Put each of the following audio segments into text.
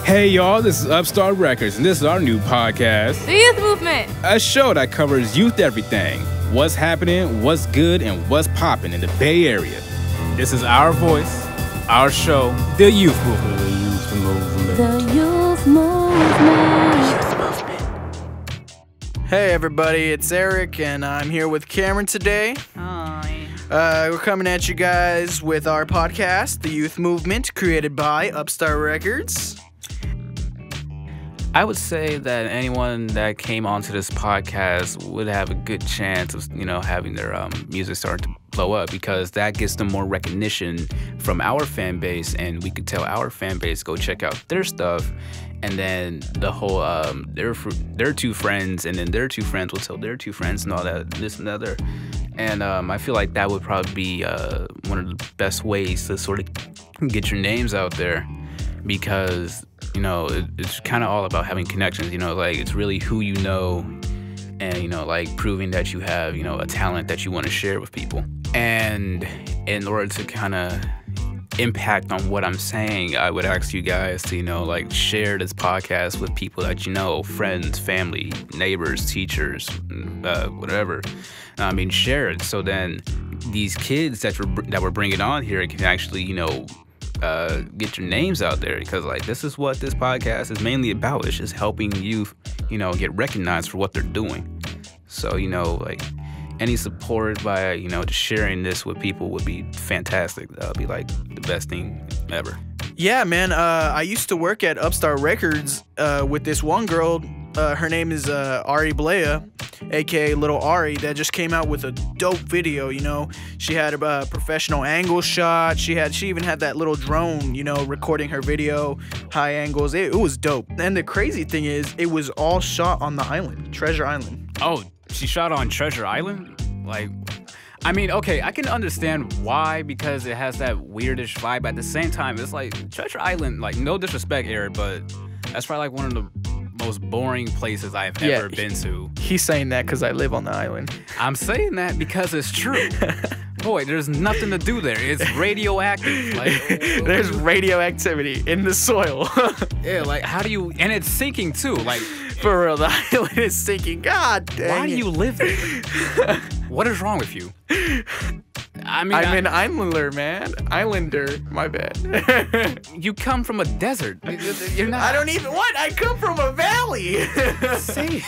Hey y'all, this is Upstart Records, and this is our new podcast, The Youth Movement, a show that covers youth everything, what's happening, what's good, and what's popping in the Bay Area. This is our voice, our show, The Youth Movement. The Youth Movement. The Youth Movement. Hey everybody, it's Eric, and I'm here with Cameron today. Hi. We're coming at you guys with our podcast, The Youth Movement, created by Upstart Records. I would say that anyone that came onto this podcast would have a good chance of, having their music start to blow up, because that gets them more recognition from our fan base, and we could tell our fan base go check out their stuff, and then the whole their two friends, and then their two friends will tell their two friends and all that, this and the other. And I feel like that would probably be one of the best ways to sort of get your names out there, because it's kind of all about having connections. It's really who you know, and proving that you have a talent that you want to share with people. And in order to kind of impact on what I'm saying, I would ask you guys to share this podcast with people that friends, family, neighbors, teachers, whatever. Share it, so then these kids that we're bringing on here can actually get your names out there, because this is what this podcast is mainly about. It's just helping youth get recognized for what they're doing. So any support by just sharing this with people would be fantastic. That would be the best thing ever. Yeah, man, I used to work at Upstart Records with this one girl. Her name is Ari Blea, aka Little Ari, that just came out with a dope video. She had a professional angle shot. She even had that little drone, recording her video, high angles. It was dope. And the crazy thing is, it was all shot on the island, Treasure Island. Oh, she shot on Treasure Island? Okay, I can understand why, because it has that weirdish vibe. At the same time, it's Treasure Island, no disrespect, Eric, but that's probably one of the most boring places I've ever been to. He's saying that because I live on the island. I'm saying that because it's true. Boy, there's nothing to do there. It's radioactive. There's radioactivity in the soil. Yeah, how do you... And it's sinking, too. For real, the island is sinking. God dang Why do you live there? What is wrong with you? I'm an islander, man. Islander, my bad. You come from a desert. You're not... I don't even... What? I come from a valley. Same.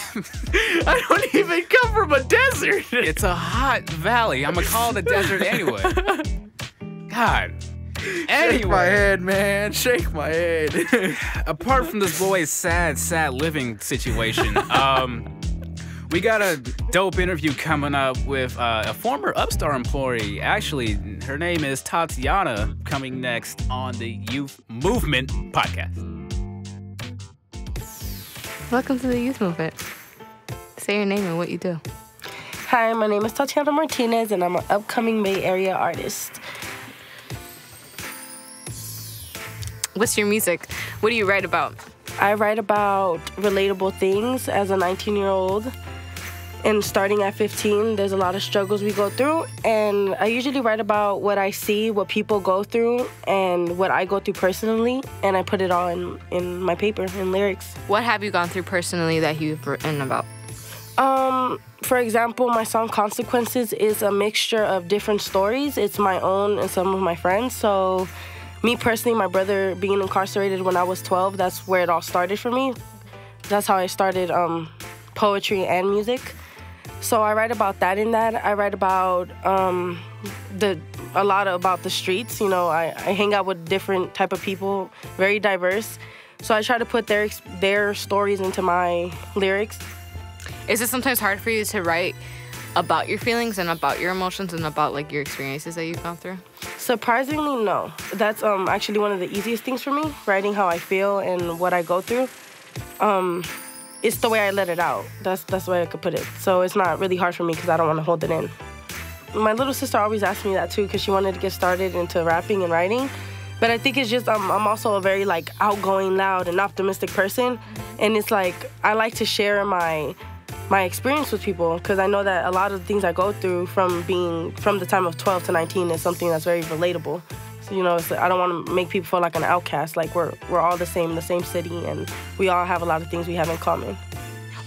I don't even come from a desert. It's a hot valley. I'm going to call it a desert anyway. God. Anyway. Shake my head, man. Shake my head. Apart from this boy's sad living situation, we got a dope interview coming up with a former Upstart employee. Actually, her name is Tatiana, coming next on the Youth Movement podcast. Welcome to the Youth Movement. Say your name and what you do. Hi, my name is Tatiana Martinez, and I'm an upcoming Bay Area artist. What's your music? What do you write about? I write about relatable things as a 19-year-old. And starting at 15, there's a lot of struggles we go through. And I usually write about what I see, what people go through, and what I go through personally. And I put it all in my paper, in lyrics. What have you gone through personally that you've written about? For example, my song Consequences is a mixture of different stories. It's my own and some of my friends. So me personally, my brother being incarcerated when I was 12, that's where it all started for me. That's how I started poetry and music. So I write about that in that. I write about a lot about the streets. I hang out with different type of people, very diverse. So I try to put their stories into my lyrics. Is it sometimes hard for you to write about your feelings and about your emotions and about your experiences that you've gone through? Surprisingly, no. That's actually one of the easiest things for me, writing how I feel and what I go through. It's the way I let it out. That's the way I could put it. So it's not really hard for me because I don't want to hold it in. My little sister always asked me that too, because she wanted to get started into rapping and writing. But I think it's just I'm also a very outgoing, loud, and optimistic person. And it's I like to share my experience with people, because I know that a lot of the things I go through from the time of 12 to 19 is something that's very relatable. So, I don't want to make people feel like an outcast. Like we're all the same city, and we all have a lot of things we have in common.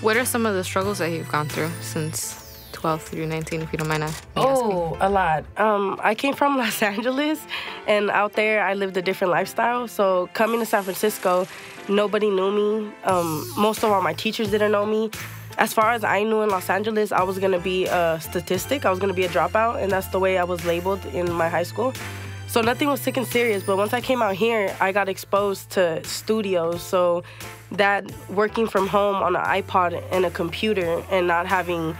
What are some of the struggles that you've gone through since 12 through 19, if you don't mind asking? Oh, a lot. I came from Los Angeles, and out there I lived a different lifestyle. So coming to San Francisco, nobody knew me. Most of all my teachers didn't know me. As far as I knew in Los Angeles, I was going to be a statistic. I was going to be a dropout, and that's the way I was labeled in my high school. So nothing was sick and serious, but once I came out here, I got exposed to studios. So that working from home on an iPod and a computer and not having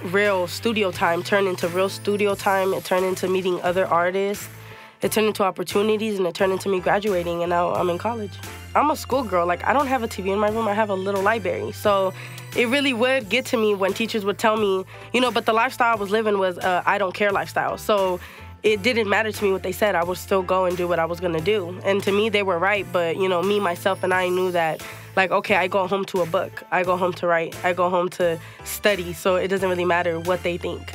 real studio time turned into real studio time. It turned into meeting other artists. It turned into opportunities, and it turned into me graduating, and now I'm in college. I'm a schoolgirl. Like, I don't have a TV in my room. I have a little library. So it really would get to me when teachers would tell me, but the lifestyle I was living was I don't care lifestyle. So it didn't matter to me what they said. I would still go and do what I was going to do. And to me, they were right. But, me, myself, and I knew that, like, okay, I go home to a book. I go home to write. I go home to study. So it doesn't really matter what they think.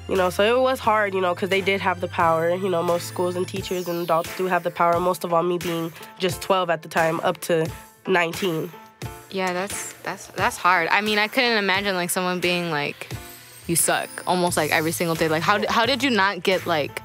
So it was hard, because they did have the power. Most schools and teachers and adults do have the power. Most of all, me being just 12 at the time, up to 19. Yeah, that's hard. I mean, I couldn't imagine, like, someone being like, you suck, almost, like, every single day. Like, how did you not get, like,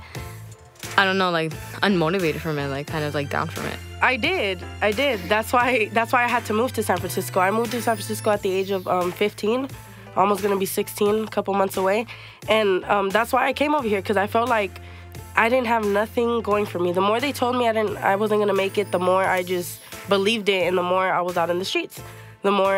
I don't know, like, unmotivated from it, like, kind of, like, down from it? I did. That's why I had to move to San Francisco. I moved to San Francisco at the age of 15. Almost gonna be 16, a couple months away. And that's why I came over here, because I felt like I didn't have nothing going for me. The more they told me I wasn't gonna make it, the more I just believed it, and the more I was out in the streets. The more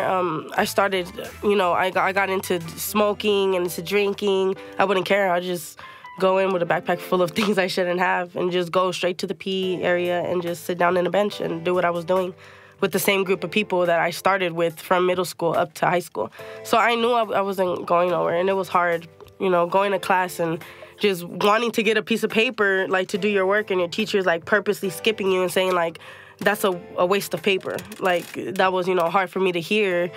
I started, I got into smoking and into drinking. I wouldn't care. I'd just go in with a backpack full of things I shouldn't have and just go straight to the PE area and just sit down in a bench and do what I was doing with the same group of people that I started with from middle school up to high school. So I knew I wasn't going nowhere, and it was hard, going to class and just wanting to get a piece of paper, like, to do your work, and your teacher's, like, purposely skipping you and saying, like, that's a waste of paper. Like, that was, hard for me to hear.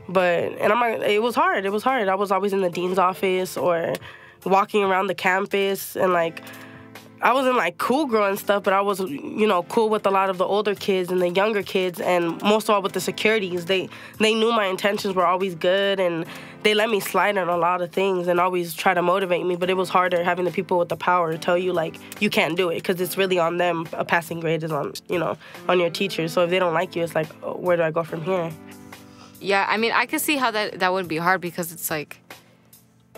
And I'm like, it was hard. I was always in the dean's office or walking around the campus, and, like, I wasn't, like, cool girl and stuff, but I was, cool with a lot of the older kids and the younger kids, and most of all with the securities. They knew my intentions were always good, and they let me slide on a lot of things and always try to motivate me, but it was harder having the people with the power tell you, like, you can't do it, because it's really on them. A passing grade is on, on your teachers. So if they don't like you, it's like, oh, where do I go from here? Yeah, I mean, I could see how that would be hard, because it's like,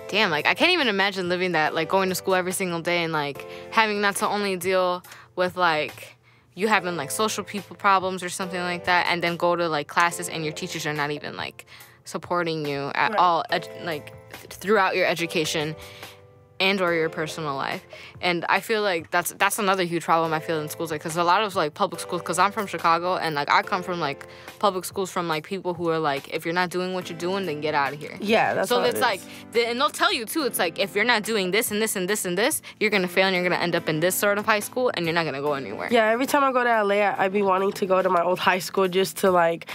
damn, like, I can't even imagine living that, like, going to school every single day and, like, having not to only deal with, like, you having, like, social people problems or something like that, and then go to, like, classes and your teachers are not even, like, supporting you at all, like, throughout your education and or your personal life. And I feel like that's another huge problem I feel in schools, like, because a lot of, like, public schools, because I'm from Chicago, and, like, I come from, like, public schools from, like, people who are like, if you're not doing what you're doing, then get out of here. Yeah, that's so what it's like, and they'll tell you too, it's like, if you're not doing this and this and this and this, you're gonna fail, and you're gonna end up in this sort of high school, and you're not gonna go anywhere. Yeah, every time I go to LA, I'd be wanting to go to my old high school just to, like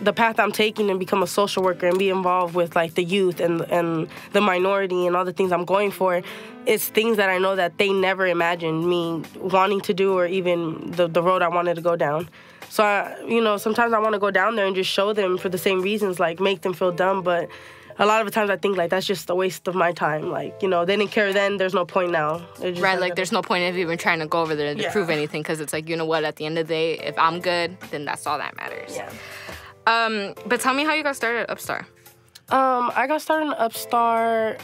the path I'm taking and become a social worker and be involved with, like, the youth and the minority and all the things I'm going for. It's things that I know that they never imagined me wanting to do, or even the road I wanted to go down. So, sometimes I want to go down there and just show them for the same reasons, like, make them feel dumb. But a lot of the times I think, like, that's just a waste of my time. Like, they didn't care then, there's no point now. Right, like, there's no point of even trying to go over there to prove anything, because it's like, you know what, at the end of the day, if I'm good, then that's all that matters. Yeah. But tell me how you got started at Upstart. I got started at Upstart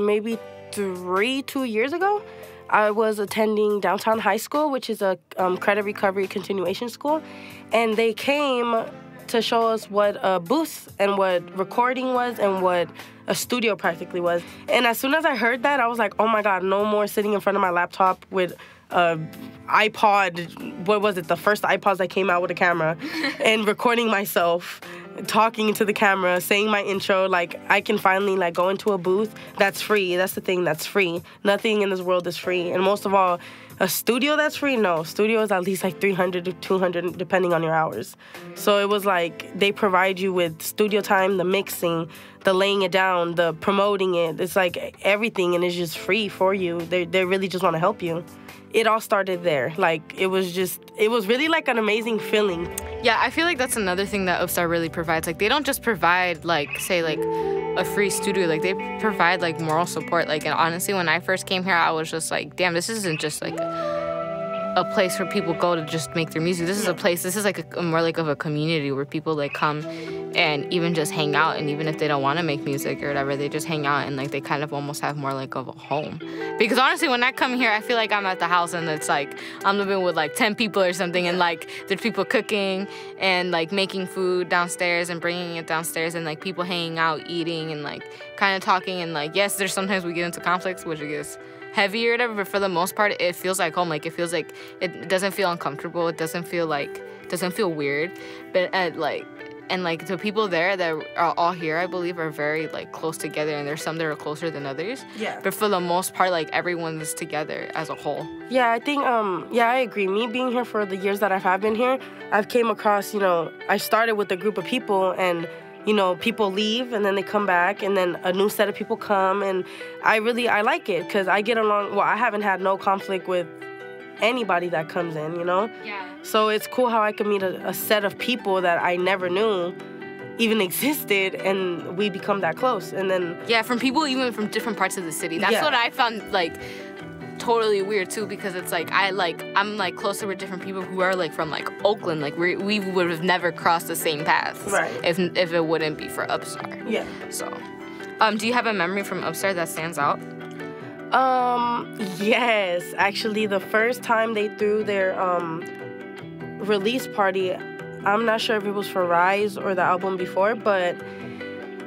maybe 2 years ago. I was attending Downtown High School, which is a credit recovery continuation school, and they came to show us what a booth and what recording was and what a studio practically was. And as soon as I heard that, I was like, oh my God, no more sitting in front of my laptop with iPod, what was it, the first iPods that came out with a camera, and recording myself, talking into the camera, saying my intro. Like, I can finally, like, go into a booth that's free. That's the thing, that's free. Nothing in this world is free. And most of all, a studio that's free? No, studio is at least like $300 to $200 depending on your hours. So it was like they provide you with studio time, the mixing, the laying it down, the promoting it. It's like everything, and it's just free for you. They really just want to help you. it all started there. Like, it was really like an amazing feeling. Yeah, I feel like that's another thing that Upstart really provides. Like, they don't just provide, like, say, like, a free studio. Like, they provide, like, moral support. Like, and honestly, when I first came here, I was just like, damn, this isn't just, like, a place where people go to just make their music. This is like a more like of a community where people like come and even just hang out, and even if they don't want to make music or whatever, they just hang out and like they kind of almost have more like of a home. Because honestly, when I come here, I feel like I'm at the house and it's like I'm living with like 10 people or something, and like there's people cooking and like making food downstairs and bringing it downstairs, and like people hanging out, eating, and like kind of talking, and like yes, there's sometimes we get into conflicts, which I guess heavy or whatever, but for the most part, it feels like home. Like, it feels like it doesn't feel uncomfortable. It doesn't feel weird. But the people there that are all here, I believe, are very like close together, and there's some that are closer than others. Yeah. But for the most part, like everyone is together as a whole. Yeah, I think I agree. Me being here for the years that I've been here, I've came across, I started with a group of people, and people leave and then they come back, and then a new set of people come, and I like it because I get along. Well, I haven't had no conflict with anybody that comes in, Yeah. So it's cool how I can meet a set of people that I never knew even existed, and we become that close. And then from people even from different parts of the city. That's what I found like totally weird too, because it's like I'm like closer with different people who are like from like Oakland. Like we would have never crossed the same paths, right, if it wouldn't be for Upstart. Yeah. So, do you have a memory from Upstart that stands out? Yes, actually, the first time they threw their release party, I'm not sure if it was for Rise or the album before, but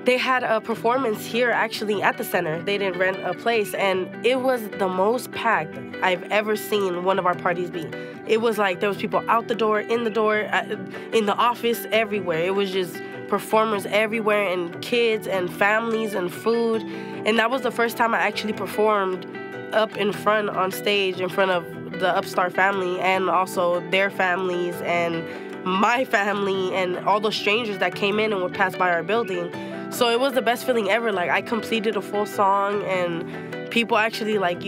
they had a performance here actually at the center. They didn't rent a place, and it was the most packed I've ever seen one of our parties be. It was like there was people out the door, in the door, in the office, everywhere. It was just performers everywhere, and kids and families and food. And that was the first time I actually performed up in front on stage in front of the Upstart family, and also their families and my family and all those strangers that came in and would pass by our building. So it was the best feeling ever. Like, I completed a full song, and people actually like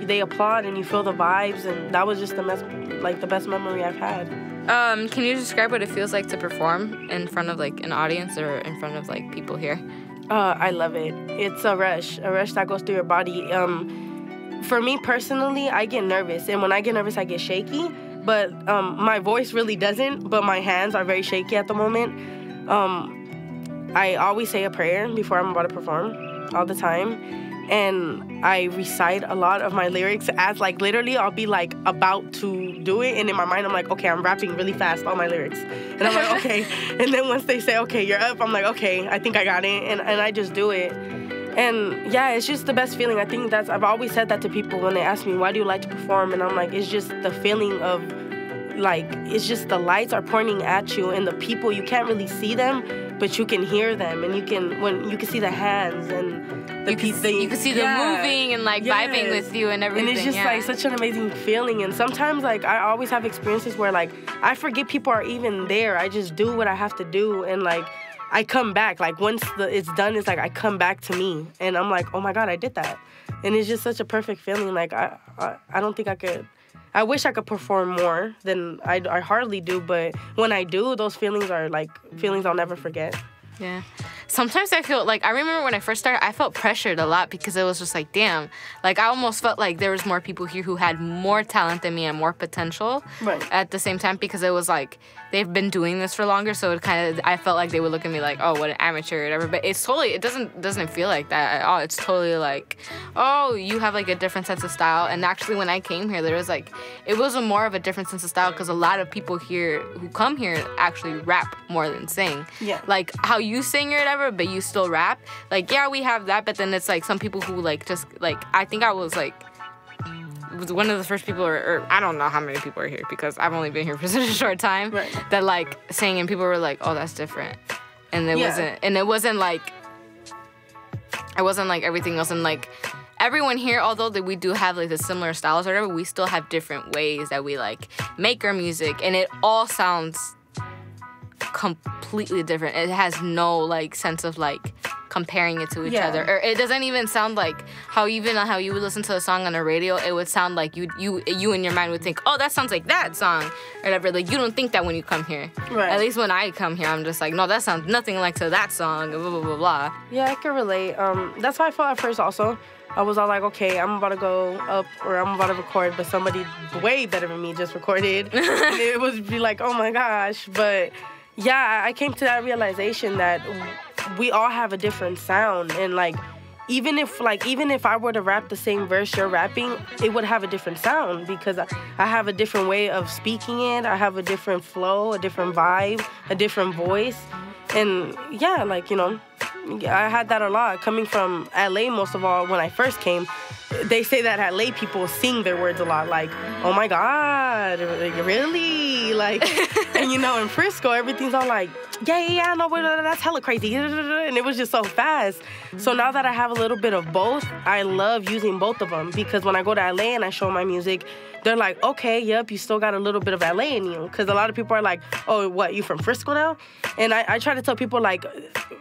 they applaud, and you feel the vibes, and that was just the best memory I've had. Can you describe what it feels like to perform in front of like an audience or in front of like people here? I love it. It's a rush that goes through your body. For me personally, I get nervous, and when I get nervous, I get shaky. But my voice really doesn't, but my hands are very shaky at the moment. I always say a prayer before I'm about to perform, all the time. And I recite a lot of my lyrics as, like, literally I'll be, like, about to do it. And in my mind, I'm like, okay, I'm rapping really fast, all my lyrics. And I'm like, okay. And then once they say, okay, you're up, I'm like, okay, I think I got it. And I just do it. And, yeah, it's just the best feeling. I think I've always said that to people when they ask me, why do you like to perform? And I'm like, it's just the feeling of, like, it's just the lights are pointing at you, and the people, you can't really see them, but you can hear them, and you can see the hands, and you can see them moving and like vibing with you and everything. And it's just like such an amazing feeling. And sometimes, like, I always have experiences where, like, I forget people are even there. I just do what I have to do, and like I come back. Like, once it's done, it's like I come back to me, and I'm like, oh my God, I did that. And it's just such a perfect feeling. Like, I don't think I could. I wish I could perform more than I hardly do, but when I do, those feelings are like feelings I'll never forget. Yeah. Sometimes I feel like, I remember when I first started, I felt pressured a lot because it was just like, damn. Like, I almost felt like there was more people here who had more talent than me and more potential at the same time, because it was like, they've been doing this for longer, so it kind of, I felt like they would look at me like, oh, what an amateur or whatever. But it's totally, it doesn't feel like that at all. It's totally like, oh, you have like a different sense of style. And actually, when I came here, there was like, it was more of a different sense of style, because a lot of people here who come here actually rap more than sing. Yeah. Like how you sing or whatever, but you still rap. Like, yeah, we have that, but then it's like some people who like just like, I think I was like, was one of the first people, or I don't know how many people are here because I've only been here for such a short time, that like sang, and people were like, oh, that's different. And it wasn't like everything else. And like everyone here, although that we do have like the similar styles or whatever, we still have different ways that we like make our music, and it all sounds completely different. It has no like sense of like comparing it to each Yeah. other. Or it doesn't even sound like how you would listen to a song on the radio. It would sound like you in your mind would think, oh, that sounds like that song, or whatever. Like, you don't think that when you come here. Right. At least when I come here, I'm just like, no, that sounds nothing like to that song. Blah blah blah blah. Yeah, I can relate. That's how I felt at first also. I was all like, okay, I'm about to go up or I'm about to record, but somebody way better than me just recorded. And it would be like, oh my gosh. But yeah, I came to that realization that we all have a different sound. And like, even if I were to rap the same verse you're rapping, it would have a different sound because I have a different way of speaking it. I have a different flow, a different vibe, a different voice. And yeah, like, you know, I had that a lot. Coming from LA, most of all, when I first came, they say that LA people sing their words a lot. Like, oh my God, really? Like, and you know, in Frisco, everything's all like, yeah, no, that's hella crazy. And it was just so fast. So now that I have a little bit of both, I love using both of them because when I go to LA and I show my music, they're like, okay, yep, you still got a little bit of LA in you. Because a lot of people are like, oh, what, you from Frisco now? And I try to tell people, like,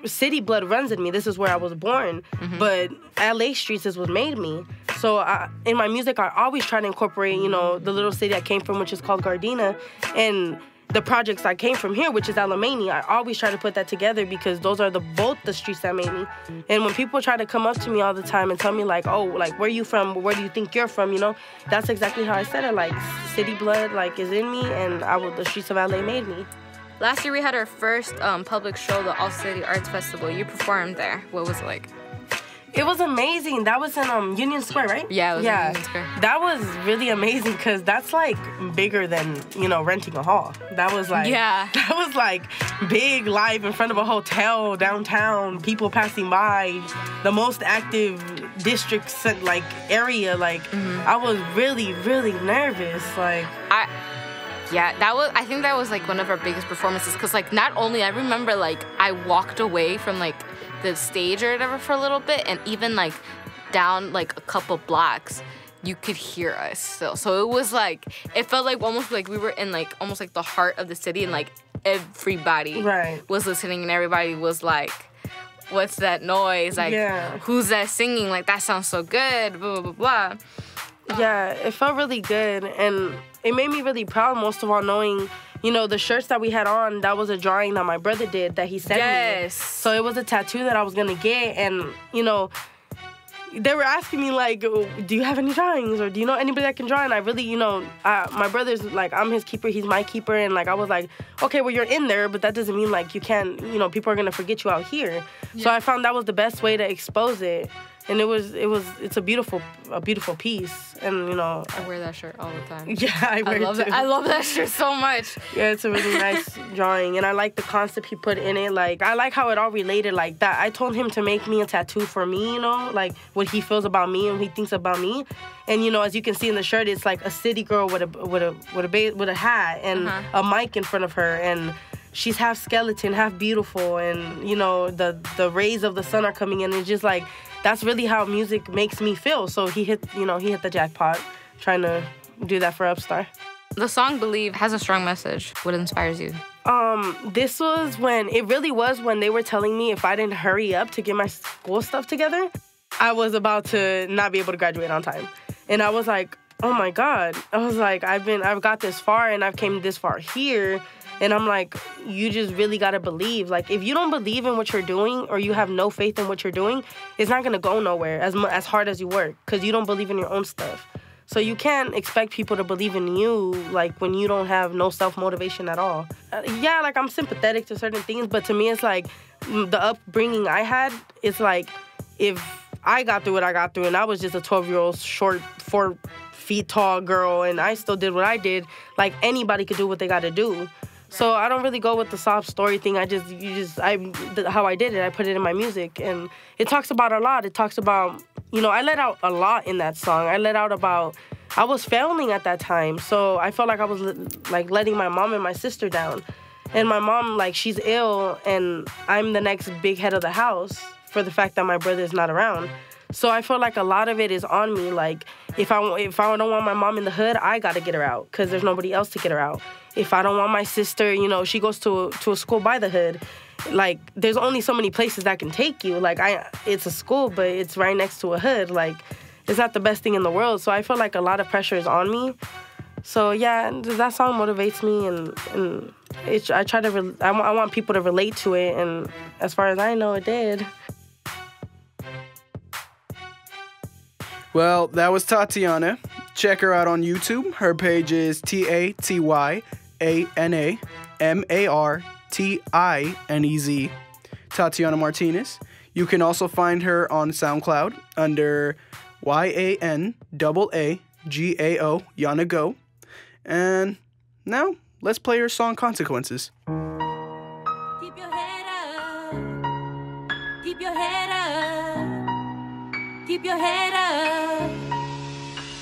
city blood runs in me. This is where I was born. But LA streets is what made me. So in my music, I always try to incorporate, you know, the little city I came from, which is called Gardena. And the projects I came from here, which is Alamany, I always try to put that together because those are both the streets that made me. And when people try to come up to me all the time and tell me like, oh, like, where you from? Where do you think you're from? You know, that's exactly how I said it. Like, city blood, like, is in me, and the streets of LA made me. Last year we had our first public show, the All City Arts Festival. You performed there. What was it like? It was amazing. That was in Union Square, right? Yeah, it was in Union Square. That was really amazing because that's like bigger than, you know, renting a hall. That was like, that was like big, live in front of a hotel downtown, people passing by, the most active district like area. Like, I was really, really nervous. Like, I think that was like one of our biggest performances because like not only I remember like I walked away from like the stage or whatever for a little bit, and even like down like a couple blocks you could hear us still. So it was like, it felt like almost like we were in like almost like the heart of the city, and like everybody was listening and everybody was like, what's that noise? Like, who's that singing? Like, that sounds so good, blah, blah, blah, blah. Yeah, it felt really good, and it made me really proud, most of all, knowing, you know, the shirts that we had on, that was a drawing that my brother did that he sent me. So it was a tattoo that I was going to get, and, you know, they were asking me, like, do you have any drawings, or do you know anybody that can draw? And I really, you know, my brother's, like, I'm his keeper, he's my keeper, and, like, I was like, okay, well, you're in there, but that doesn't mean, like, you can't, you know, people are going to forget you out here. So I found that was the best way to expose it. And it's a beautiful piece, and you know, I wear that shirt all the time. Yeah, I love it. I love that shirt so much. Yeah, it's a really nice drawing, and I like the concept he put in it. Like, I like how it all related like that. I told him to make me a tattoo for me, you know, like what he feels about me and what he thinks about me. And you know, as you can see in the shirt, it's like a city girl with a hat and a mic in front of her, and she's half skeleton, half beautiful, and you know, the rays of the sun are coming in. It's just like, that's really how music makes me feel. So he hit the jackpot trying to do that for Upstar. The song Believe has a strong message. What inspires you? This was when they were telling me if I didn't hurry up to get my school stuff together, I was about to not be able to graduate on time. And I was like, oh my God. I was like, I've got this far and I've came this far here. And I'm like, you just really got to believe. Like, if you don't believe in what you're doing, or you have no faith in what you're doing, it's not going to go nowhere as hard as you work, because you don't believe in your own stuff. So you can't expect people to believe in you, like, when you don't have no self-motivation at all. Yeah, like, I'm sympathetic to certain things, but to me, it's like, the upbringing I had, it's like, if I got through what I got through, and I was just a 12-year-old short, 4 feet tall girl, and I still did what I did, like, anybody could do what they got to do. So I don't really go with the sob story thing. How I did it, I put it in my music. And it talks about a lot. It talks about, you know, I let out a lot in that song. I let out about, I was failing at that time. So I felt like I was like letting my mom and my sister down. And my mom, like, she's ill, and I'm the next big head of the house for the fact that my brother's not around. So I feel like a lot of it is on me. Like, if I don't want my mom in the hood, I got to get her out because there's nobody else to get her out. If I don't want my sister, you know, she goes to a school by the hood. Like, there's only so many places that can take you. Like, it's a school, but it's right next to a hood. Like, it's not the best thing in the world. So I feel like a lot of pressure is on me. So, yeah, that song motivates me, and I want people to relate to it, and as far as I know, it did. Well, that was Tatiana. Check her out on YouTube. Her page is TatyanaMartinez. Tatiana Martinez. You can also find her on SoundCloud under YANAAGAO, Yana Go. And now, let's play her song Consequences. Keep your head up. Keep your head up. Keep your head up.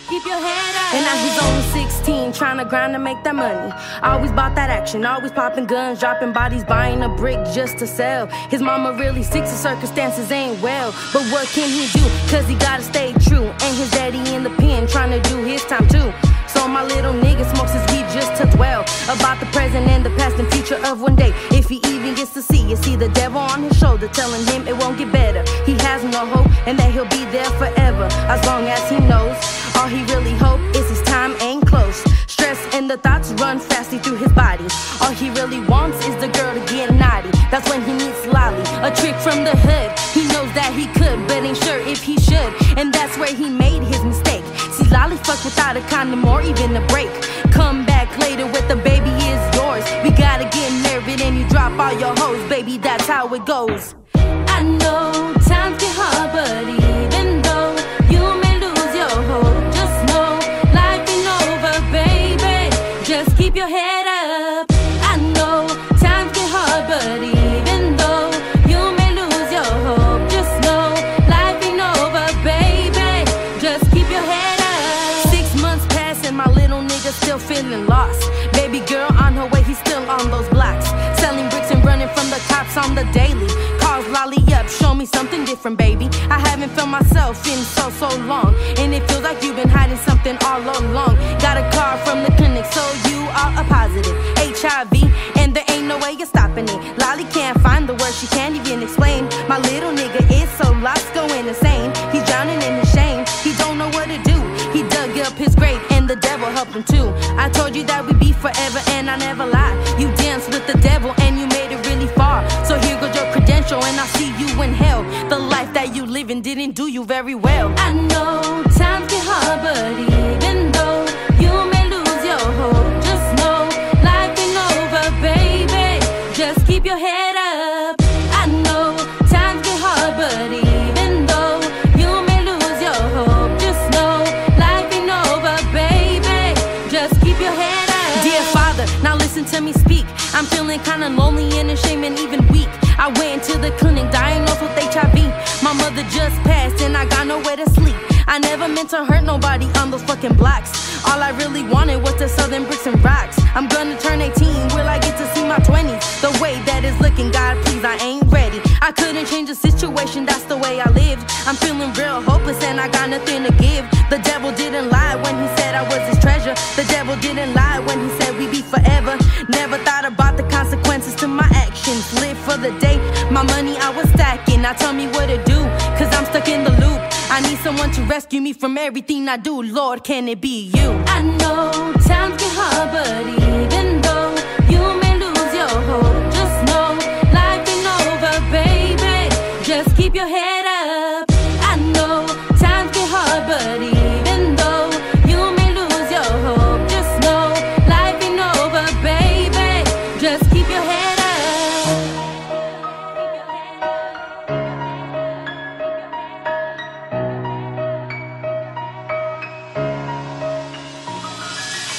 Keep your head up. And now he's only 16, trying to grind to make that money. Always bought that action, always popping guns, dropping bodies, buying a brick just to sell. His mama really sick, so circumstances ain't well. But what can he do? Cause he gotta stay true. And his daddy in the pen, trying to do his time too. So my little nigga smokes his weed just to dwell about the present and the past and future of one day. If he even gets to see, you see the devil on his shoulder telling him it won't get better. He has no hope and that he'll be there forever. As long as he knows, all he really hope is his time ain't close. Stress and the thoughts run fastly through his body. All he really wants is the girl to get naughty. That's when he meets Lolly, a trick from the hood. He knows that he could, but ain't sure if he should. And that's where he made his mistake. See, Lolly fucked without a condom or even a break. Come back later with the baby is yours. We gotta get married and you drop all your hoes, baby, that's how it goes. I know times get hard, but even though you may lose your hope, just know life ain't over, baby. Just keep your head up. I know times get hard, but even though you may lose your hope, just know life ain't over, baby. Just keep your head up. 6 months pass and my little nigga still feeling lost. Baby girl on her way, he's still on those blocks, selling bricks and running from the cops on the daily. Calls Lolly up, show me something different, baby. I haven't felt myself in so long, and it feels like you've been hiding something all along. Got a card from the clinic, so you are a positive HIV, and there ain't no way you're stopping it. Lolly can't find the words, she can't even explain. My little nigga is so lost, going insane. He's drowning in his shame, he don't know what to do. He dug up his grave and the devil helped him too. I told you that we'd be forever and I never lied. You danced with the devil and you made it really far. So here goes your credential and I'll see you in hell. The life that you living didn't do you very well. I know times get hard, but even though you may lose your hope, just know life ain't over, baby. Just keep your head up. I know times get hard, but even though you may lose your hope, just know life ain't over, baby. Just keep your head up. Dear Father, now listen to me speak. I'm feeling kinda lonely and ashamed and even weak. I went to the clinic diagnosed with HIV. My mother just passed and I got nowhere to sleep. I never meant to hurt nobody on those fucking blocks. All I really wanted was to sell them bricks and rocks. I'm gonna turn 18, will I get to see my 20s? The way that it's looking, God please, I ain't ready. I couldn't change the situation, that's the way I lived. I'm feeling real hopeless and I got nothing to give. The devil didn't lie when he said I was his treasure. The devil didn't lie when he said we'd be forever. Never thought about the consequences to my actions. Live for the day, my money I was stacking. Now tell me what to do, cause I'm stuck in the loop. I need someone to rescue me from everything I do. Lord, can it be you? I know times get hard, but even though you may lose your hope, just know life ain't over, baby. Just keep your head up. I know times get hard, but even though you may lose your hope, just know life ain't over, baby. Just keep your head up.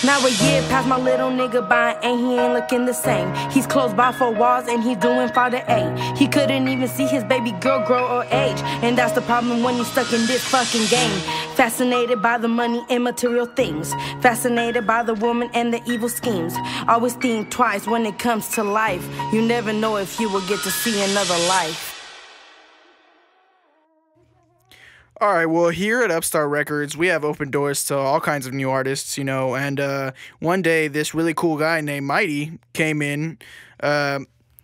Now a year past my little nigga by and he ain't looking the same. He's closed by 4 walls and he's doing Father A. He couldn't even see his baby girl grow or age. And that's the problem when you're stuck in this fucking game. Fascinated by the money and material things. Fascinated by the woman and the evil schemes. Always think twice when it comes to life. You never know if you will get to see another life. All right, well, here at Upstart Records, we have open doors to all kinds of new artists, you know, and one day this really cool guy named Mighty came in.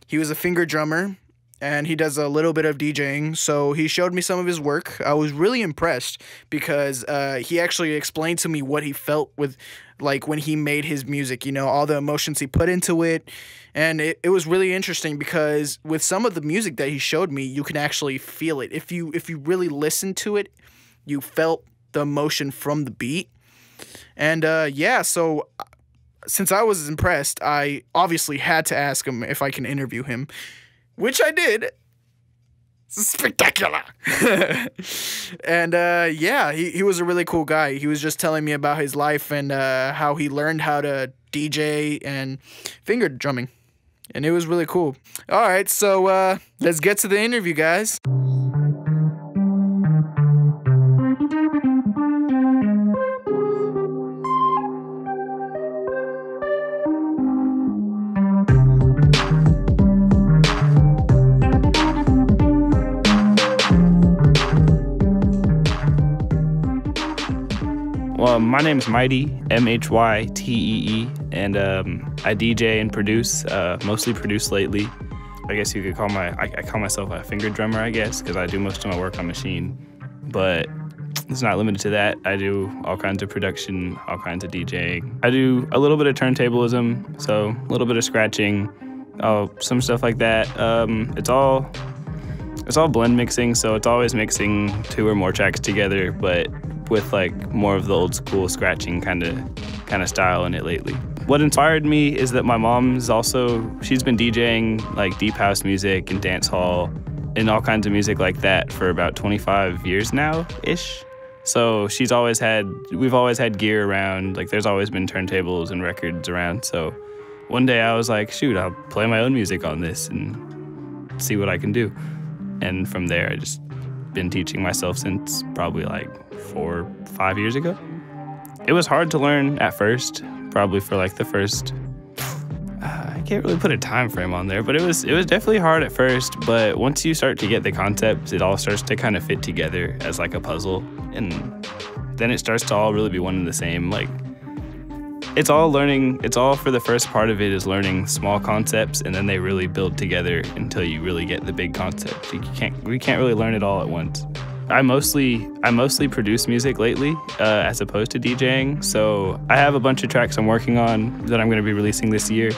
He was a finger drummer, and he does a little bit of DJing, so he showed me some of his work. I was really impressed because he actually explained to me what he felt with, like, when he made his music, you know, all the emotions he put into it. And it was really interesting because with some of the music that he showed me, you can actually feel it. If you really listen to it, you felt the emotion from the beat. And yeah, so since I was impressed, I obviously had to ask him if I can interview him, which I did. Spectacular. And yeah, he was a really cool guy. He was just telling me about his life and how he learned how to DJ and finger drumming. And it was really cool. All right, so let's get to the interview, guys. Well, my name's Mighty, Mytee, and I DJ and produce, mostly produce lately. I guess you could call I call myself a finger drummer, I guess, because I do most of my work on machine. But it's not limited to that. I do all kinds of production, all kinds of DJing. I do a little bit of turntablism, so a little bit of scratching, some stuff like that. It's all blend mixing, so it's always mixing 2 or more tracks together, but with like more of the old school scratching kind of style in it lately. What inspired me is that my mom's she's been DJing like deep house music and dance hall and all kinds of music like that for about 25 years now-ish. So we've always had gear around, like there's always been turntables and records around. So one day I was like, shoot, I'll play my own music on this and see what I can do. And from there, I just been teaching myself since probably like 4 or 5 years ago. It was hard to learn at first, probably for like the first, I can't really put a time frame on there, but it was definitely hard at first. But once you start to get the concept, it all starts to kind of fit together as like a puzzle, and then it starts to all really be one and the same. Like it's all for the first part of it is learning small concepts, and then they really build together until you really get the big concept. We can't really learn it all at once. I mostly produce music lately, as opposed to DJing. So I have a bunch of tracks I'm working on that I'm going to be releasing this year,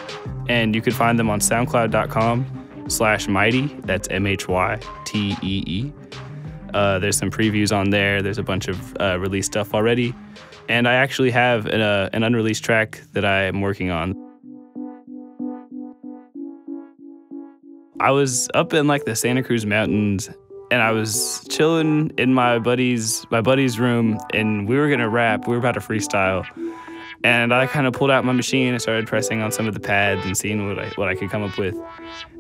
and you can find them on SoundCloud.com/Mytee. That's Mytee. There's some previews on there. There's a bunch of released stuff already, and I actually have an unreleased track that I am working on. I was up in like the Santa Cruz Mountains, and I was chilling in my buddy's room, and we were gonna rap. We were about to freestyle, and I kind of pulled out my machine and started pressing on some of the pads and seeing what I could come up with.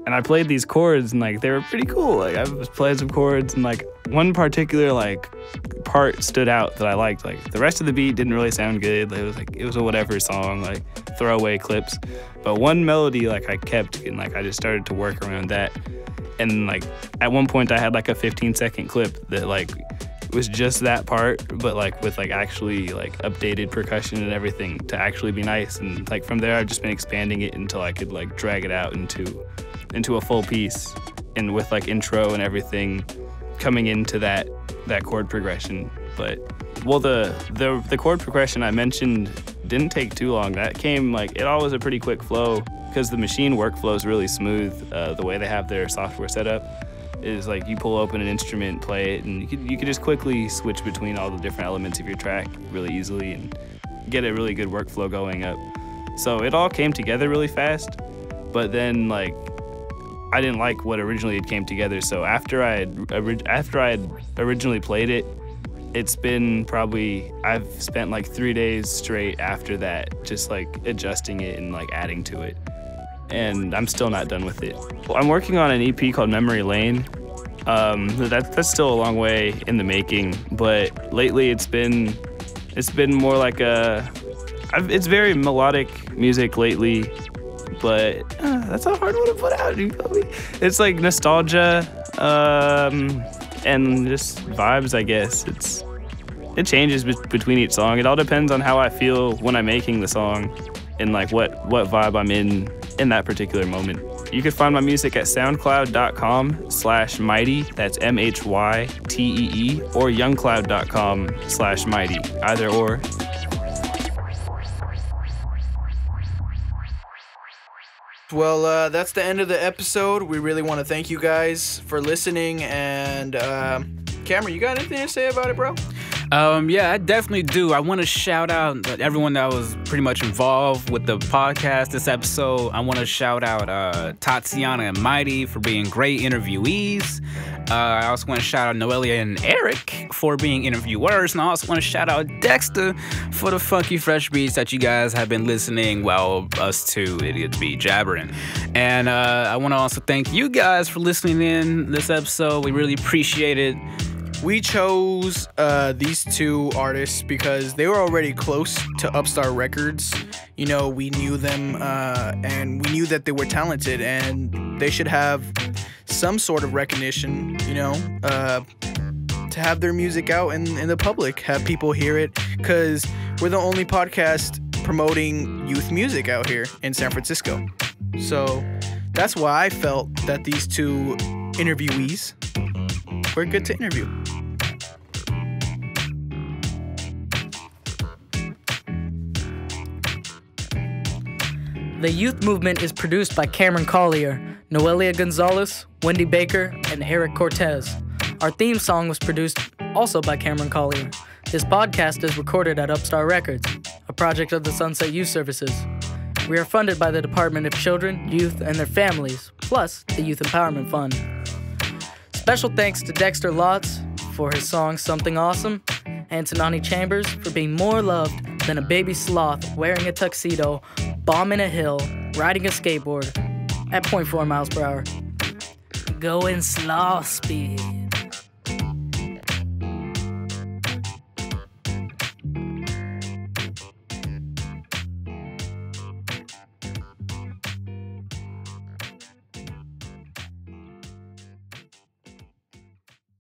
And I played these chords, and like they were pretty cool. Like I was playing some chords, and like one particular like part stood out that I liked. Like the rest of the beat didn't really sound good. It was a whatever song, like throwaway clips. But one melody like I kept, and like I just started to work around that. And like at one point I had like a 15-second clip that like was just that part, but like with like actually like updated percussion and everything to actually be nice. And like from there I've just been expanding it until I could like drag it out into a full piece, and with like intro and everything coming into that chord progression. But well, the chord progression I mentioned didn't take too long. That came like, it all was a pretty quick flow because the machine workflow is really smooth. The way they have their software set up is like you pull open an instrument, play it, and you could just quickly switch between all the different elements of your track really easily and get a really good workflow going up. So it all came together really fast, but then like I didn't like what originally it came together. So after I had originally played it, it's been probably, I've spent like 3 days straight after that just like adjusting it and like adding to it. And I'm still not done with it. I'm working on an EP called Memory Lane. That's still a long way in the making, but lately it's been more like it's very melodic music lately, but that's a hard one to put out. You feel me? It's like nostalgia. and just vibes, I guess. It changes between each song. It all depends on how I feel when I'm making the song and like what vibe I'm in that particular moment. You can find my music at soundcloud.com/mighty, that's MHYTEE, or youngcloud.com/mighty, either or. Well, that's the end of the episode. We really want to thank you guys for listening. And Cameron, you got anything to say about it, bro? Yeah, I definitely do. I want to shout out everyone that was pretty much involved with the podcast this episode. I want to shout out Tatiana and Mighty for being great interviewees. I also want to shout out Noelia and Eric for being interviewers. And I also want to shout out Dexter for the funky, fresh beats that you guys have been listening while us two idiots be jabbering. And I want to also thank you guys for listening in this episode. We really appreciate it. We chose these two artists because they were already close to Upstart Records. You know, we knew them and we knew that they were talented and they should have some sort of recognition, you know, to have their music out in the public, have people hear it, because we're the only podcast promoting youth music out here in San Francisco. So that's why I felt that these two interviewees were good to interview. The Youth Movement is produced by Cameron Collier, Noelia Gonzalez, Wendy Baker, and Eric Cortez. Our theme song was produced also by Cameron Collier. This podcast is recorded at Upstart Records, a project of the Sunset Youth Services. We are funded by the Department of Children, Youth, and their families, plus the Youth Empowerment Fund. Special thanks to Dexter Lotz for his song Something Awesome, and to Nani Chambers for being more loved than a baby sloth wearing a tuxedo, bombing a hill, riding a skateboard at 0.4 miles per hour. Going sloth speed.